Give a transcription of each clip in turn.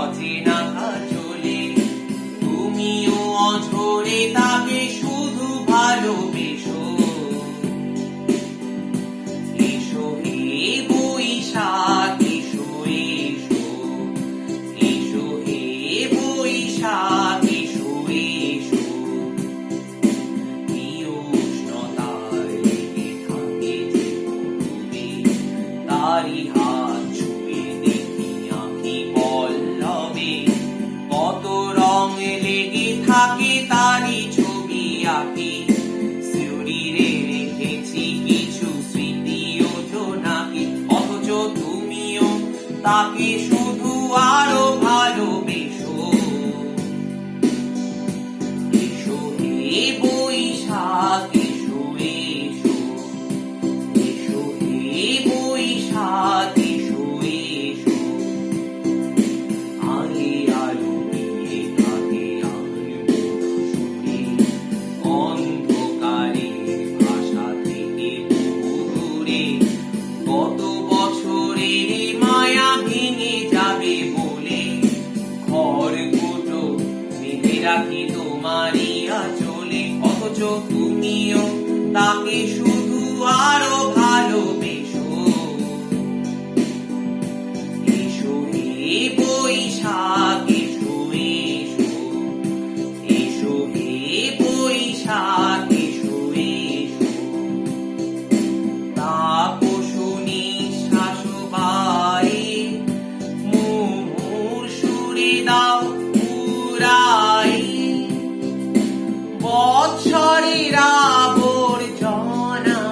অচেনা কাজলে, তুমিও অঝরে তাকে শুধু ভালোবেসো। এসো হে বৈশাখ, এসো এসো, এসো হে বৈশাখ, এসো এসো। প্রিয় উষ্ণতায় লেগে থাকে যে পূর্বে, তারি হাত ছুঁয়ে দেখি আঁখি পল্লবে। কত রং লেগে থাকে তারি ছবি আঁকি, শরীরে রেখেছি কিছু স্মৃতি ও জোনাকি। অথচ তুমিও তাকে শুধু আরো ভালোবেসো। এসো হে বৈশাখ, এসো এসো, এসো হে বৈশাখ, এসো এসো। আলে আলো দিয়ে থাকে আনমোদ সুরে, অন্ধকারের ভাষা থেকে বহু দূরে। কত বছরের মায়া ভেঙে যাবে বলে, খড়কুটো বেঁধে রাখি তোমারই আঁচলে। অথচ তুমিও তাকে শুধু আরো ভালোবেসো। এসো হে বৈশাখ, এসো এসো, এসো হে বৈশাখ, এসো এসো। তাপসু নিঃশ্বাস বায়ে মুহুর সুরে দাও উড়াই। বৎসরের আবর্জনা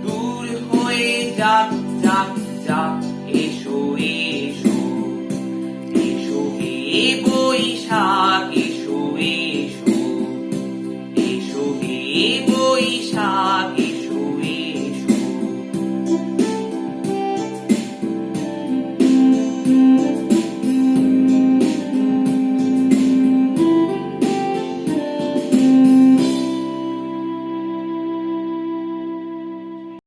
দূর হয়ে যাক যাক যাক। এসো এসো, এসো হে বৈশাখ।